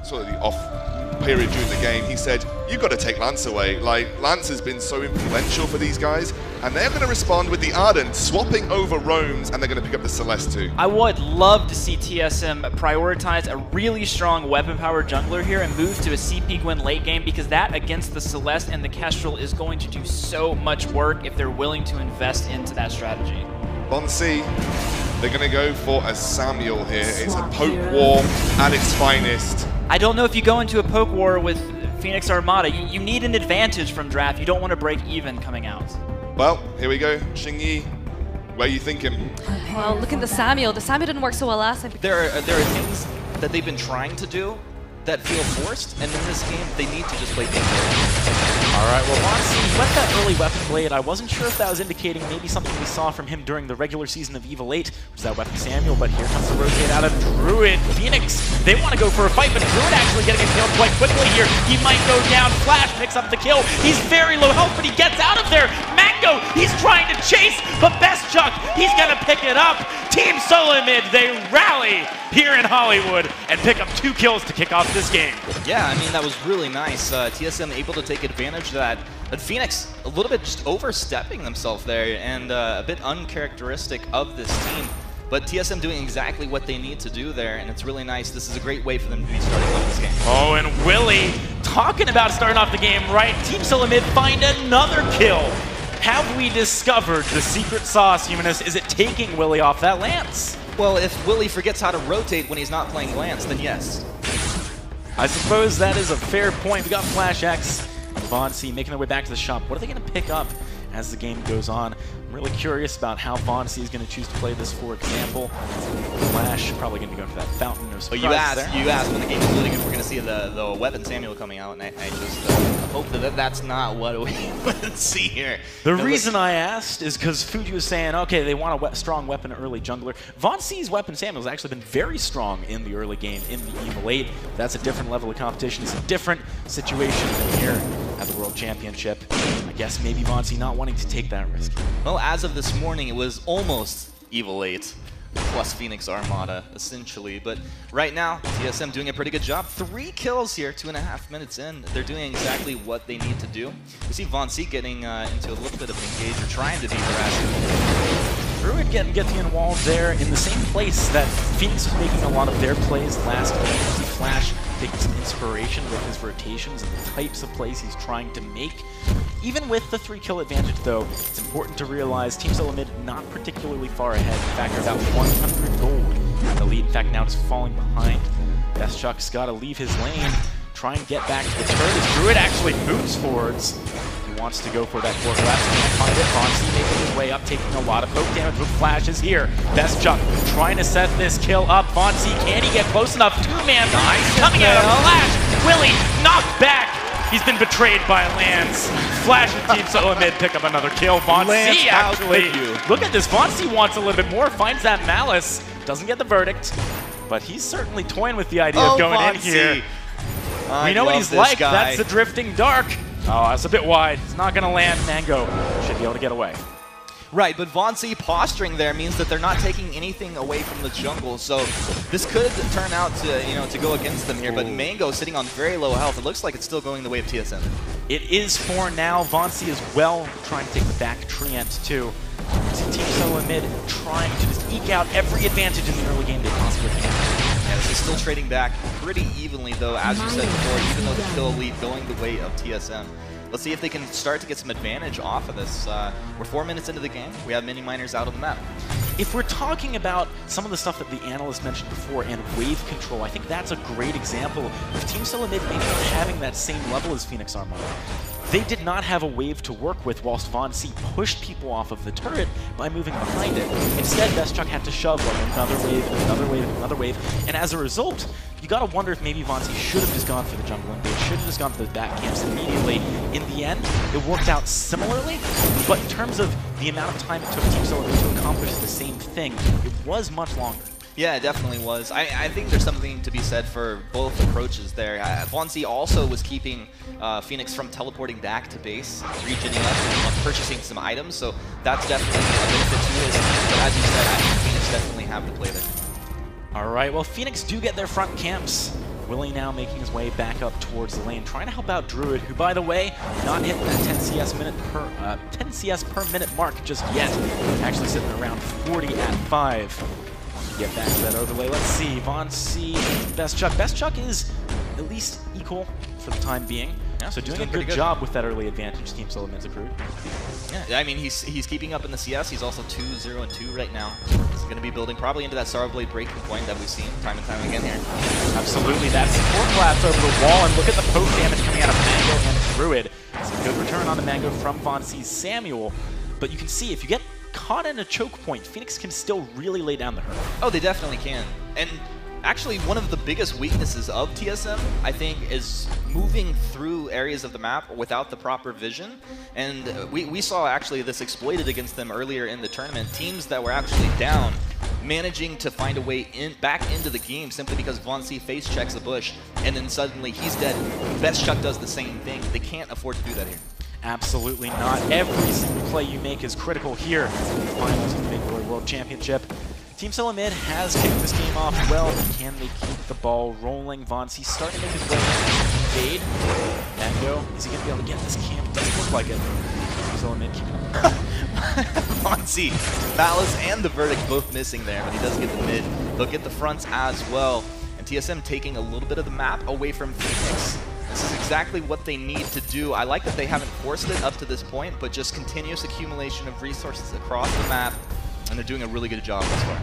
sort of the off period during the game, he said, "You've got to take Lance away." Like, Lance has been so influential for these guys, and they're going to respond with the Ardent swapping over roams, and they're going to pick up the Celeste too. I would love to see TSM prioritize a really strong weapon-powered jungler here and move to a CP Gwen late game, because that against the Celeste and the Kestrel is going to do so much work if they're willing to invest into that strategy. Von-C, they're going to go for a Samuel here. It's a poke war at its finest. I don't know if you go into a poke war with Phoenix Armada. You need an advantage from draft. You don't want to break even coming out. Well, here we go. Xingyi, where are you thinking? Well, look at the Samuel. The Samuel didn't work so well last time. There are things that they've been trying to do that feel forced, and in this game, they need to just play Vainglory. Alright, well, Von-C went that early weapon blade. I wasn't sure if that was indicating maybe something we saw from him during the regular season of Evil 8, which is that weapon Samuel, but here comes the rotate out of Druid. Phoenix, they want to go for a fight, but Druid actually getting a kill quite quickly here. He might go down. Flash picks up the kill. He's very low health, but he gets out of there. Mango, he's trying to chase, but Best Chuck, he's going to pick it up. Team SoloMid, they rally here in Hollywood and pick up 2 kills to kick off this game. Yeah, I mean, that was really nice. TSM able to take advantage of that. But Phoenix, a little bit just overstepping themselves there, and a bit uncharacteristic of this team. But TSM doing exactly what they need to do there, and it's really nice. This is a great way for them to be starting off this game. Oh, and Willie, talking about starting off the game right, Team SoloMid find another kill. Have we discovered the secret sauce, Humanist? Is it taking Willie off that Lance? Well, if Willie forgets how to rotate when he's not playing Lance, then yes. I suppose that is a fair point. We got Flash X and Von-C making their way back to the shop. What are they going to pick up as the game goes on? I'm really curious about how Von-C is going to choose to play this, for example. Flash probably going to go for that fountain. No surprise. But you asked when the game was loading if we're going to see the weapon Samuel coming out, and I just hope that that's not what we would see here. The reason I asked is because Fuji was saying, okay, they want a strong weapon early jungler. Von-C's weapon Samuel has actually been very strong in the early game in the Evil 8. That's a different level of competition. It's a different situation than here at the World Championship. I guess maybe Von-C not wanting to take that risk. Well, as of this morning, it was almost Evil 8 plus Phoenix Armada, essentially. But right now, TSM doing a pretty good job. 3 kills here, 2.5 minutes in. They're doing exactly what they need to do. We see Von-C getting into a little bit of an engage, or trying to be harassing. Druid getting involved there in the same place that Phoenix was making a lot of their plays last game. You see Flash taking some inspiration with his rotations and the types of plays he's trying to make. Even with the 3-kill advantage, though, it's important to realize Team SoloMid not particularly far ahead. In fact, they're about 100 gold. The lead, in fact, now is falling behind. Best Chuck's got to leave his lane, try and get back to the turret as Druid actually moves forwards. He wants to go for that core collapse, can't find it. Von-C making his way up, taking a lot of poke damage, but Flash is here. Best Chuck trying to set this kill up. Von-C, can he get close enough? 2-man nice coming out of Flash. Willie knocked back. He's been betrayed by Lance. Flash and Team SoloMid pick up another kill. Von-C actually, look at this. Von-C wants a little bit more, finds that Malice. Doesn't get the verdict, but he's certainly toying with the idea of going in here. We know what he's like. That's the Drifting Dark. Oh, that's a bit wide. It's not going to land. Mango should be able to get away. Right, but Von-C posturing there means that they're not taking anything away from the jungle, so this could turn out to, to go against them here. But Mango sitting on very low health. It looks like it's still going the way of TSM. It is for now. Von-C as well trying to take the back Treant too. Team SoloMid trying to just eke out every advantage in the early game they possibly can. Yeah, this is still trading back pretty evenly, though, as you said before, even though the kill lead going the way of TSM. Let's see if they can start to get some advantage off of this. We're 4 minutes into the game. We have mini miners out on the map. If we're talking about some of the stuff that the analyst mentioned before and wave control, I think that's a great example of Team SoloMid maybe not having that same level as Phoenix Armada. They did not have a wave to work with whilst Von-C pushed people off of the turret by moving behind it. Instead, Best Chuck had to shove another wave, and another wave, and another wave, and as a result, you gotta wonder if maybe Von-C should have just gone for the jungle invade, should have just gone for the back camps immediately. In the end, it worked out similarly, but in terms of the amount of time it took Team SoloMid to accomplish the same thing, it was much longer. Yeah, it definitely was. I think there's something to be said for both approaches there. Von-C also was keeping Phoenix from teleporting back to base, regening up, and purchasing some items, so that's definitely a benefit to his team. But as you said, I think Phoenix definitely have the play there. All right, well, Phoenix do get their front camps. Willie now making his way back up towards the lane, trying to help out Druid, who, by the way, not hitting that 10 CS per minute mark just yet. Actually sitting around 40 at 5. Want to get back to that overlay. Let's see, Von C, Best Chuck. Best Chuck is at least equal for the time being. Yeah, so doing a good job with that early advantage Team SoloMid's accrued. Yeah, I mean, he's keeping up in the CS. He's also 2-0-2 right now. He's going to be building probably into that Sorrow Blade breaking point that we've seen time and time again here. Absolutely, that's 4 collapse over the wall, and look at the poke damage coming out of Mango and Druid. It's a good return on the Mango from Von C's Samuel, but you can see if you get caught in a choke point, Phoenix can still really lay down the hurt. Oh, they definitely can. And actually, one of the biggest weaknesses of TSM, I think, is moving through areas of the map without the proper vision. And we saw actually this exploited against them earlier in the tournament. Teams that were actually down, managing to find a way back into the game simply because Von C face checks a bush, and then suddenly he's dead. Best Chuck does the same thing. They can't afford to do that here. Absolutely not. Every single play you make is critical here in the finals of the Vainglory World Championship. Team SoloMid has kicked this game off well, but can they keep the ball rolling? Von C starting to make his way in. Fade. Mango, is he going to be able to get this camp? Doesn't look like it. Team SoloMid keeping Von C, Malice and the Verdict both missing there, but he does get the mid. He'll get the fronts as well. And TSM taking a little bit of the map away from Phoenix. This is exactly what they need to do. I like that they haven't forced it up to this point, but just continuous accumulation of resources across the map, and they're doing a really good job thus far.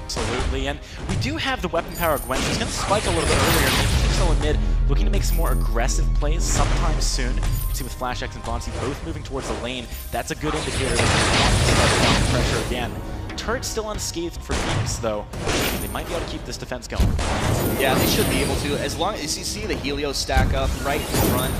Absolutely, and we do have the weapon power Gwen. She's going to spike a little bit earlier, making Team SoloMid looking to make some more aggressive plays sometime soon. You can see with Flash X and Von C both moving towards the lane. That's a good indicator that they want to start applying pressure again. Turret's still unscathed for Phoenix, though. They might be able to keep this defense going. Yeah, they should be able to. As long as you see the Helios stack up right in front,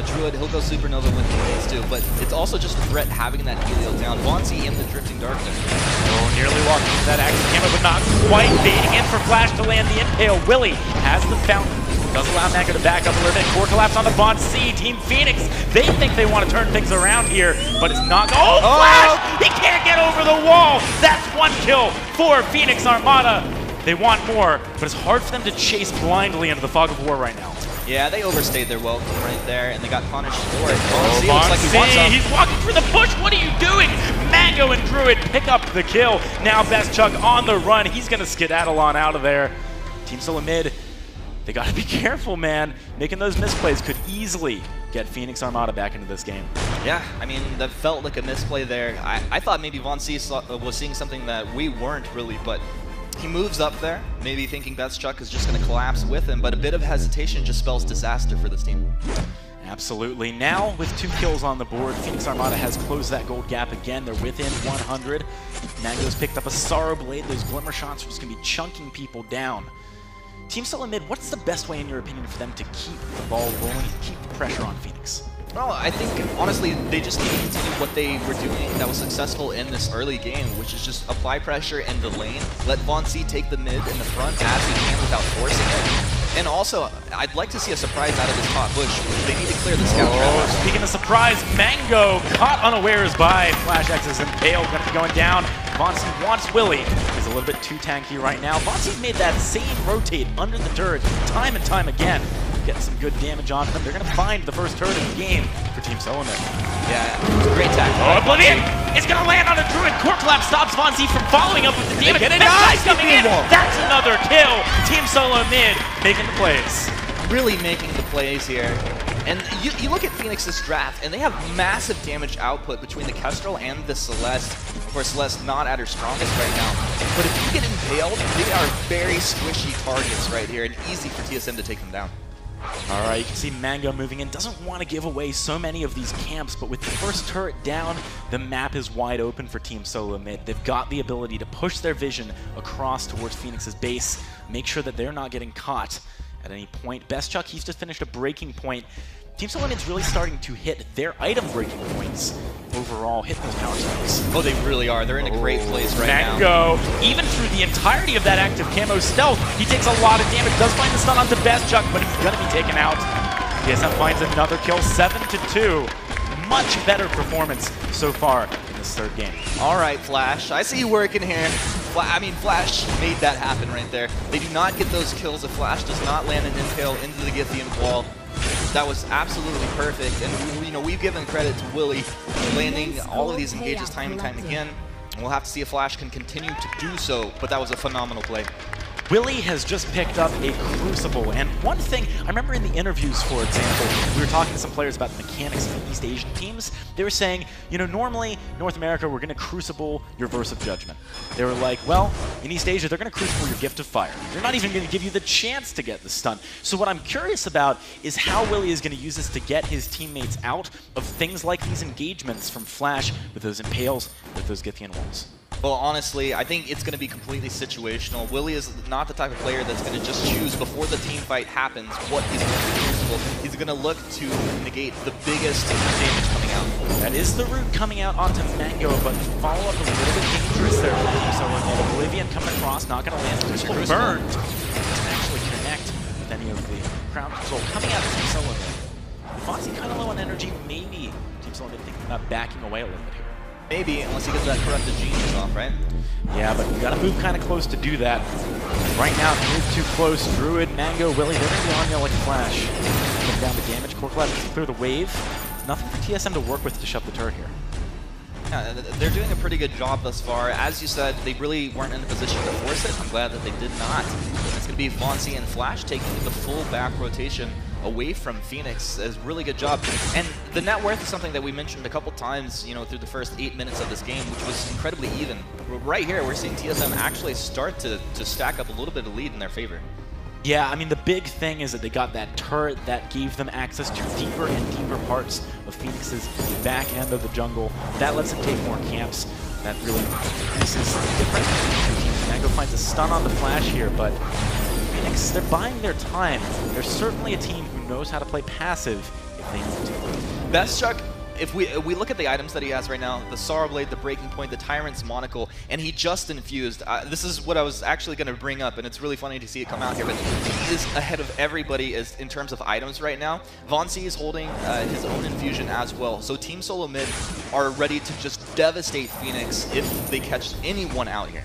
Druid, he'll go Supernova when he needs to, but it's also just a threat having that Helio down. Von C in the Drifting Darkness. Oh, nearly walking into that action camera, but not quite. Baiting in for Flash to land the impale. Willie has the fountain. Does allow Mango to back up a little bit. Core collapse on the Von C. Team Phoenix, they think they want to turn things around here, but it's not. Oh, Flash! He can't get over the wall! That's 1 kill for Phoenix Armada. They want more, but it's hard for them to chase blindly into the fog of war right now. Yeah, they overstayed their welcome right there, and they got punished for it. Oh, C looks like he wants some. He's walking for the bush. What are you doing? Mango and Druid pick up the kill. Now Best Chuck on the run. He's going to skedaddle on out of there. Team SoloMid, they got to be careful, man. Making those misplays could easily get Phoenix Armada back into this game. Yeah, I mean, that felt like a misplay there. I thought maybe Von C was seeing something that we weren't really, but he moves up there, maybe thinking Best Chuck is just going to collapse with him, but a bit of hesitation just spells disaster for this team. Absolutely. Now, with 2 kills on the board, Phoenix Armada has closed that gold gap again. They're within 100. Mango's picked up a Sorrow Blade. Those Glimmer shots are just going to be chunking people down. Team SoloMid, what's the best way, in your opinion, for them to keep the ball rolling and keep the pressure on Phoenix? Well, I think, honestly, they just need to continue what they were doing that was successful in this early game, which is just apply pressure in the lane, let Von C take the mid in the front as he can without forcing it. And also, I'd like to see a surprise out of this top bush. They need to clear the scout trap. Speaking of surprise, Mango caught unawares by Flash X's Impale, going to be going down. Von C wants Willie. He's a little bit too tanky right now. Von C's made that same rotate under the turret time and time again. Getting some good damage on them. They're going to find the first turret of the game for Team SoloMid. Yeah, great tackle. Oh, Oblivion! It's going to land on a Druid. Core collapse stops Von C from following up with the damage. Guy's coming in. That's another kill. Team SoloMid making the plays. Really making the plays here. And you look at Phoenix's draft, and they have massive damage output between the Kestrel and the Celeste. Of course, Celeste not at her strongest right now. But if you get impaled, they are very squishy targets right here, and easy for TSM to take them down. All right, you can see Mango moving in. Doesn't want to give away so many of these camps, but with the first turret down, the map is wide open for Team SoloMid. They've got the ability to push their vision across towards Phoenix's base, make sure that they're not getting caught at any point. Best Chuck, he's just finished a breaking point. Team SoloMid's really starting to hit their item breaking points overall, hitting those power spikes. Oh, they really are. They're in a great place right now. Mango, even through the entirety of that active camo stealth, he takes a lot of damage. Does find the stun onto Best Chuck, but he's going to be taken out. TSM finds another kill, 7-2. Much better performance so far in this third game. All right, Flash. I see you working here. Flash made that happen right there. They do not get those kills if Flash does not land an impale into the Githian wall. That was absolutely perfect, and we've given credit to Willie landing all of these engages time and time again. And we'll have to see if Flash can continue to do so, but that was a phenomenal play. Willie has just picked up a Crucible, and one thing, I remember in the interviews, for example, we were talking to some players about the mechanics of East Asian teams. They were saying, normally, North America, we're going to Crucible your Verse of Judgment. They were like, well, in East Asia, they're going to Crucible your Gift of Fire. They're not even going to give you the chance to get the stun. So what I'm curious about is how Willie is going to use this to get his teammates out of things like these engagements from Flash with those impales, with those Githian walls. Well, honestly, I think it's going to be completely situational. Willie is not the type of player that's going to just choose before the team fight happens what he's going to do useful. He's going to look to negate the biggest damage coming out. That is the route coming out onto Mango, but follow-up a little bit dangerous there for Team SoloMid. Oblivion coming across, not going to land. Crucible burned. Doesn't actually connect with any of the crown control coming out of Team SoloMid. Fonzie kind of low on energy. Maybe Team SoloMid thinking about backing away a little bit here. Maybe, unless he gets that corrupted genius off, right? Yeah, but you gotta move kind of close to do that. Right now, if you move too close, Druid, Mango, Willie, they're gonna be on you like a flash. Put down the damage. Core Collab can clear the wave. Nothing for TSM to work with to shove the turret here. Yeah, they're doing a pretty good job thus far. As you said, they really weren't in a position to force it. I'm glad that they did not. It's going to be Fonzie and Flash taking the full back rotation away from Phoenix. Is a really good job. And the net worth is something that we mentioned a couple times, through the first 8 minutes of this game, which was incredibly even. Right here, we're seeing TSM actually start to stack up a little bit of lead in their favor. Yeah, I mean, the big thing is that they got that turret that gave them access to deeper and deeper parts of Phoenix's back end of the jungle. That lets them take more camps. That really, this is different. Mango finds a stun on the Flash here, but Phoenix, they're buying their time. They're certainly a team who knows how to play passive if they need to. Best Chuck, if we look at the items that he has right now, the Sorrow Blade, the Breaking Point, the Tyrant's Monocle, and he just infused. This is what I was actually going to bring up, and it's really funny to see it come out here, but he is ahead of everybody in terms of items right now. Vainglory is holding his own infusion as well, so Team SoloMid are ready to just devastate Phoenix if they catch anyone out here.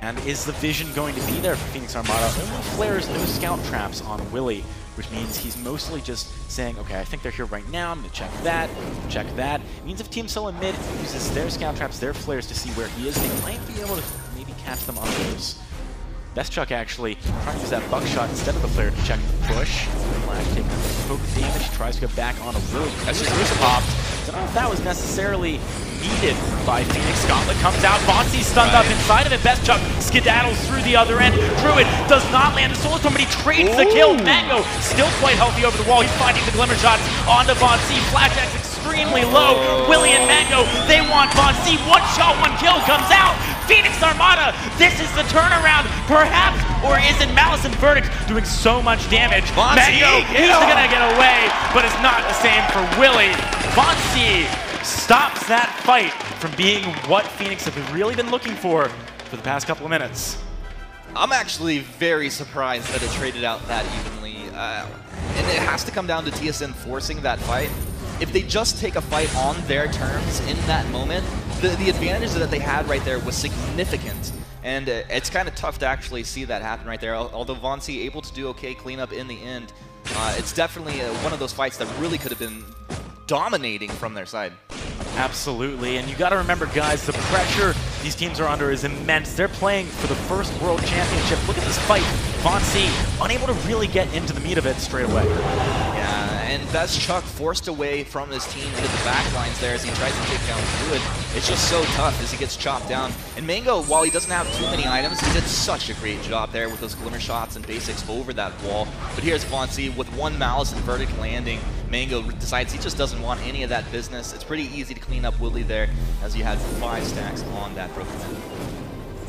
And is the vision going to be there for Phoenix Armada? Only flares, no scout traps on Willie, which means he's mostly just saying, okay, I think they're here right now, I'm going to check that, check that. It means if Team SoloMid uses their scout traps, their flares to see where he is, they might be able to maybe catch them on those. Best Chuck actually trying to use that buckshot instead of the flare to check the push. Flash taking a poke damage, tries to get back on a really crucible popped. Don't know if that was necessarily needed by Phoenix. Gauntlet comes out, Vainglory stunned up inside of it. Best Chuck skedaddles through the other end. Druid does not land a Solar Storm, but he trades the kill. Mango still quite healthy over the wall. He's finding the glimmer shots onto Vainglory. Flash X extremely low. Willie and Mango, they want Vainglory. One shot, one kill comes out. Phoenix Armada, this is the turnaround, perhaps, or is it Malice and Verdict doing so much damage? Mango, he's gonna get away, but it's not the same for Willie. Vainglory stops that fight from being what Phoenix have really been looking for the past couple of minutes. I'm actually very surprised that it traded out that evenly, and it has to come down to TSM forcing that fight. If they just take a fight on their terms in that moment, the advantage that they had right there was significant. And it's kind of tough to actually see that happen right there. Although Vainglory able to do okay cleanup in the end, it's definitely one of those fights that really could have been dominating from their side. Absolutely, and you got to remember, guys, the pressure these teams are under is immense. They're playing for the first World Championship. Look at this fight. Vainglory unable to really get into the meat of it straight away. Yeah, and Best Chuck forced away from his team into the back lines there as he tries to take down Druid. It's just so tough as he gets chopped down. And Mango, while he doesn't have too many items, he did such a great job there with those glimmer shots and basics over that wall. But here's Vainglory with one Malice and Verdict landing. Mango decides he just doesn't want any of that business. It's pretty easy to clean up Willie there as you had 5 stacks on that broken man.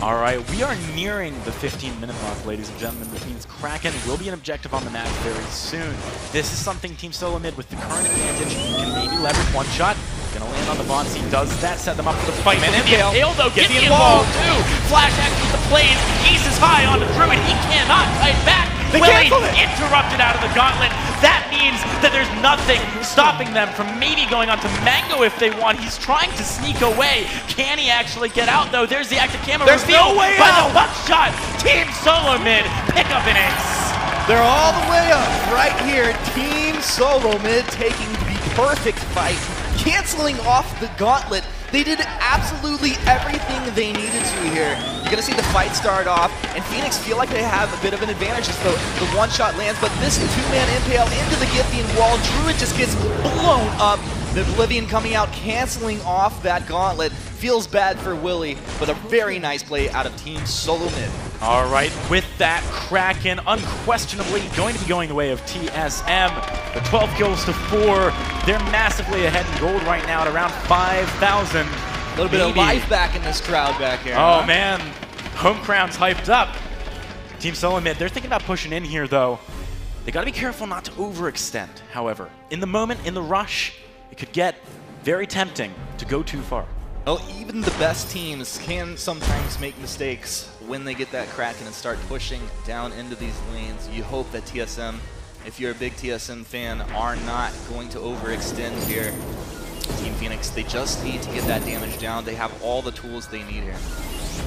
All right, we are nearing the 15-minute mark, ladies and gentlemen, which means Kraken will be an objective on the map very soon. This is something Team SoloMid, with the current advantage, can maybe leverage one shot. Gonna land on the Vainglory. Does that set them up for the fight? Man, Impale, though, get involved too. Flash X with the plays, Ace is high on the Druid. He cannot fight back. Willie interrupted out of the gauntlet. That means that there's nothing stopping them from maybe going on to Mango if they want. He's trying to sneak away. Can he actually get out, though? There's the active camo. There's no way by out! the buckshot. Team SoloMid pick up an ace. They're all the way up right here. Team SoloMid taking the perfect fight, canceling off the gauntlet. They did absolutely everything they needed to here. You're going to see the fight start off, and Phoenix feel like they have a bit of an advantage as the one-shot lands, but this two-man impale into the Githian wall. Druid just gets blown up. The Oblivion coming out, canceling off that gauntlet. Feels bad for Willie, but a very nice play out of Team SoloMid. All right, with that, Kraken unquestionably going to be going the way of TSM. The 12 kills to 4. They're massively ahead in gold right now at around 5,000. A little bit of life back in this crowd back here. Oh, man. Home crown's hyped up. Team SoloMid, they're thinking about pushing in here, though. They got to be careful not to overextend, however. In the moment, in the rush, it could get very tempting to go too far. Well, even the best teams can sometimes make mistakes when they get that Kraken and start pushing down into these lanes. You hope that TSM, if you're a big TSM fan, are not going to overextend here. Team Phoenix, they just need to get that damage down. They have all the tools they need here.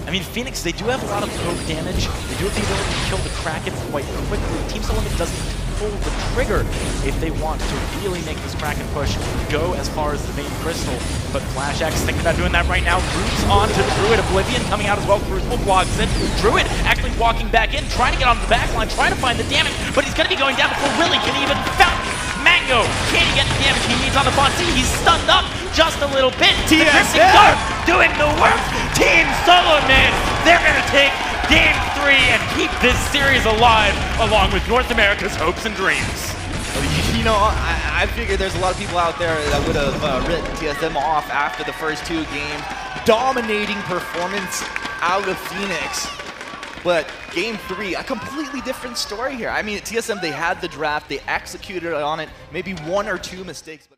I mean, Phoenix, they do have a lot of poke damage. They do have the ability to kill the Kraken quite quickly. Team SoloMid doesn't need to pull the trigger if they want to really make this Kraken push go as far as the main crystal. But Flash X thinking about doing that right now. Roots on to Druid. Oblivion coming out as well. Crucible blocks in. Druid actually walking back in, trying to get on the back line, trying to find the damage, but he's going to be going down before Willie can even fountain. Mango, can he get the damage he needs on the Fonzie? He's stunned up just a little bit. TSM Dark doing the work. Team SoloMid, they're going to take Game 3 and keep this series alive along with North America's hopes and dreams. You know, I figure there's a lot of people out there that would have written TSM off after the first 2 games. Dominating performance out of Phoenix. But Game 3, a completely different story here. I mean, TSM, they had the draft, they executed on it, maybe 1 or 2 mistakes.